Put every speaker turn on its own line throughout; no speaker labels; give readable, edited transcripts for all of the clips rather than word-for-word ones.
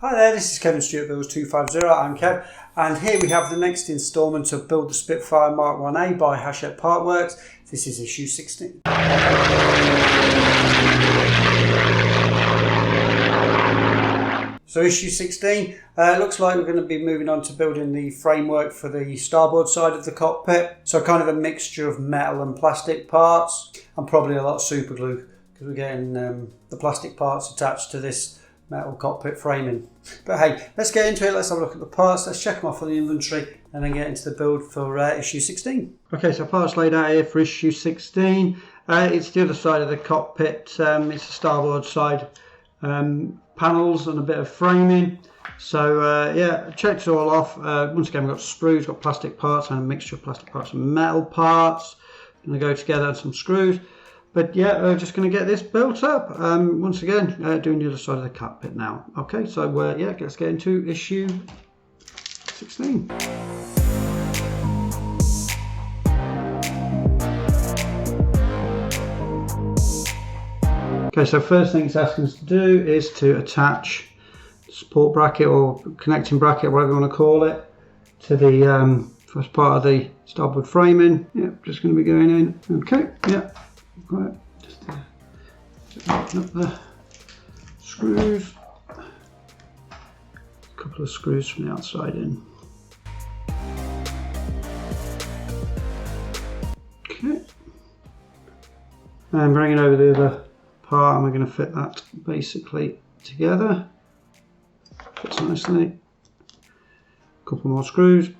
Hi there, this is Kevin Stewart Builds 250. I'm Kev, and here we have the next instalment of Build the Spitfire Mk1A by Hachette Partworks. This is issue 16. So issue 16, looks like we're going to be moving on to building the framework for the starboard side of the cockpit. So kind of a mixture of metal and plastic parts, and probably a lot of super glue, because we're getting the plastic parts attached to this metal cockpit framing. But hey, let's get into it. Let's have a look at the parts, let's check them off on the inventory, and then get into the build for issue 16. Okay, so parts laid out here for issue 16. It's the other side of the cockpit. It's the starboard side panels and a bit of framing. So yeah, checked it all off. Once again, we've got screws, got plastic parts and a mixture of plastic parts and metal parts. Going to go together and some screws. But yeah, we're just going to get this built up. Once again, doing the other side of the cockpit now. Okay, so yeah, let's get into issue 16. Okay, so first thing it's asking us to do is to attach the support bracket or connecting bracket, whatever you want to call it, to the first part of the starboard framing. Yep, just going to be going in. Okay, yeah. Right, just open up the screws, a couple of screws from the outside in. Okay, and bringing over the other part, and we're going to fit that basically together. Fits nicely. A couple more screws.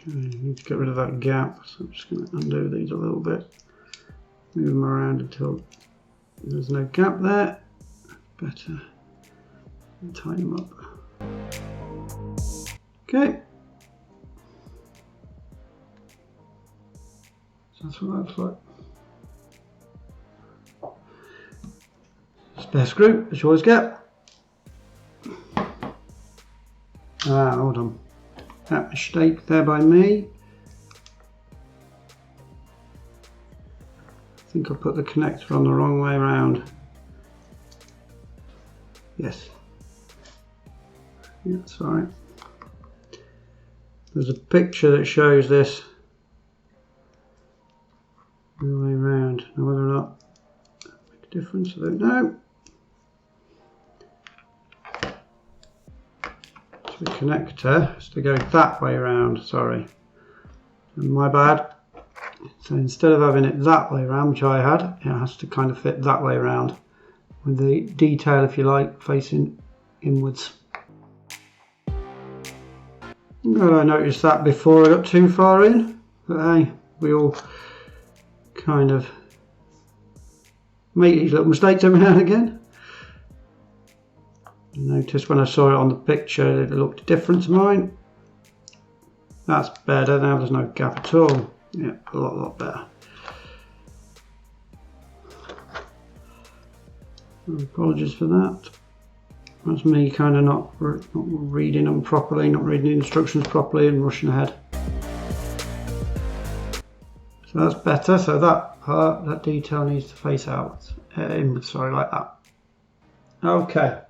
Need to get rid of that gap, so I'm just going to undo these a little bit, move them around until there's no gap there. Better tighten them up. Okay, so that's what that looks like. Spare screw, as you always get. Hold on. That mistake there by me. I think I put the connector on the wrong way around. Yes. Yeah, that's right. There's a picture that shows this the way around. Now whether or not that makes a difference, I don't know. The connector has to go that way around, sorry, my bad. So instead of having it that way around, which I had, it has to kind of fit that way around with the detail, if you like, facing inwards. Well, I noticed that before I got too far in, but hey, we all kind of make these little mistakes every now and again. Notice when I saw it on the picture it looked different to mine. That's better, now there's no gap at all. Yeah, a lot better. Apologies for that. That's me kind of not reading them properly, not reading the instructions properly and rushing ahead. So that's better, so that part, that detail needs to face out, inwards, sorry, like that. Okay.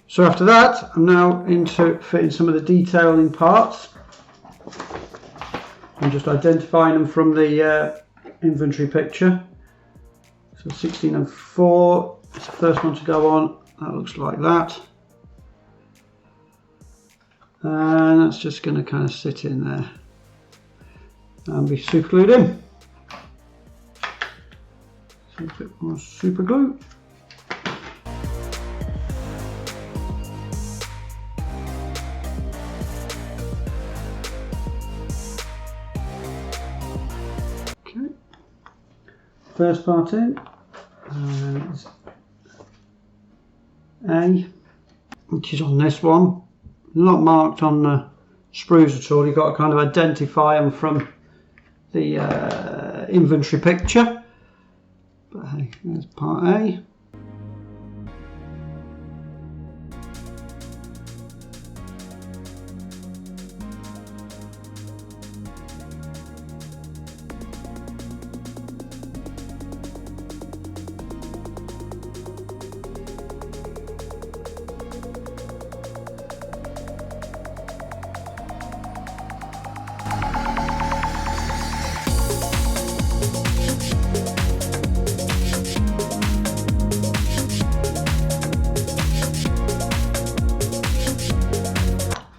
So after that, I'm now into fitting some of the detailing parts. I'm just identifying them from the inventory picture. So 16 and 4 is the first one to go on. That looks like that. And that's just going to kind of sit in there and be super glued in. So a bit more super glue. First part in is A, which is on this one. Not marked on the sprues at all. You've got to kind of identify them from the inventory picture. But hey, there's part A.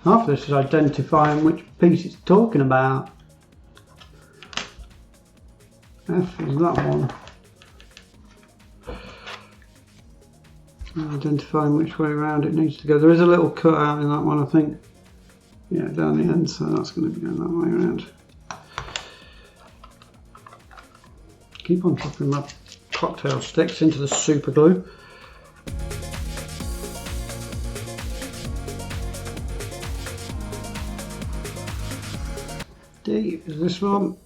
Half of this is identifying which piece it's talking about. F is that one. Identifying which way around it needs to go. There is a little cut out in that one, I think. Yeah, down the end, so that's going to be going that way around. Keep on dropping my cocktail sticks into the super glue. D is this one.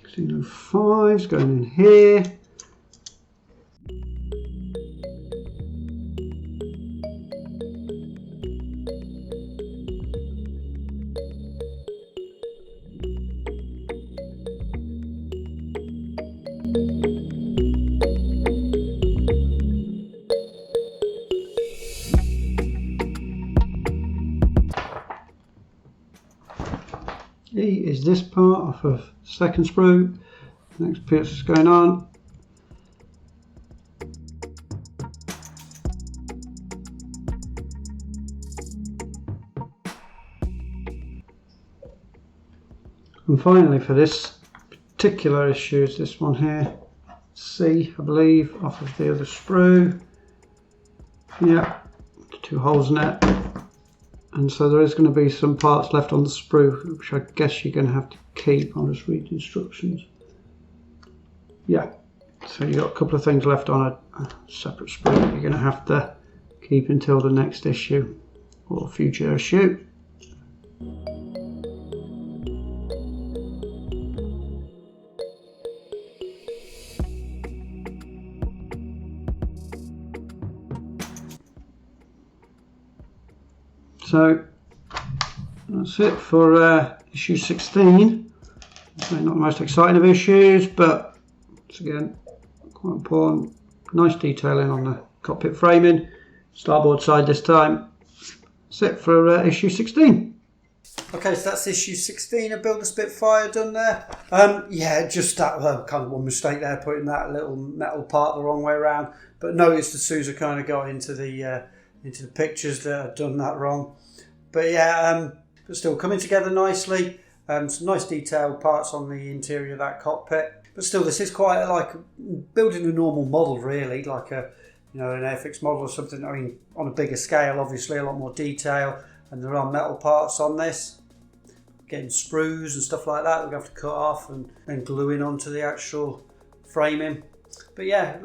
Casino 5's going in here. E is this part off of second sprue. Next piece is going on. And finally, for this particular issue, is this one here, C, I believe, off of the other sprue. Yeah, 2 holes in it. And so there is going to be some parts left on the sprue, which I guess you're going to have to keep. I'll just read the instructions. Yeah, so you've got a couple of things left on a separate sprue that you're going to have to keep until the next issue or future issue. So that's it for issue 16. Not the most exciting of issues, but it's again quite important. Nice detailing on the cockpit framing, starboard side this time. That's it for issue 16. Okay, so that's issue 16 of Build a Spitfire done there. Yeah, just that kind of one mistake there, putting that little metal part the wrong way around. But noticed as soon as I kind of got into the pictures that I'd done that wrong. But yeah, but still coming together nicely. Some nice detailed parts on the interior of that cockpit. But still, this is quite like building a normal model, really, like an Airfix model or something. I mean, on a bigger scale, obviously, a lot more detail, and there are metal parts on this. Getting sprues and stuff like that, we're going to have to cut off and then glue in onto the actual framing. But yeah,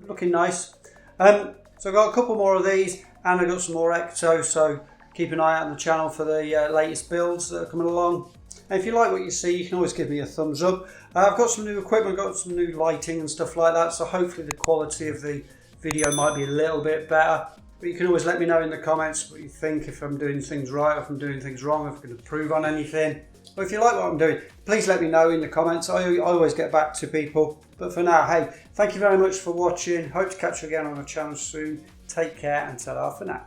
looking nice. So I've got a couple more of these, and I've got some more Ecto, so keep an eye out on the channel for the latest builds that are coming along. And if you like what you see, you can always give me a thumbs up. I've got some new equipment, got some new lighting and stuff like that, so hopefully the quality of the video might be a little bit better. But you can always let me know in the comments what you think, if I'm doing things right, if I'm doing things wrong, if I can improve on anything. Or if you like what I'm doing, please let me know in the comments. I always get back to people. But for now, hey, thank you very much for watching. Hope to catch you again on the channel soon. Take care and ta-ra for now.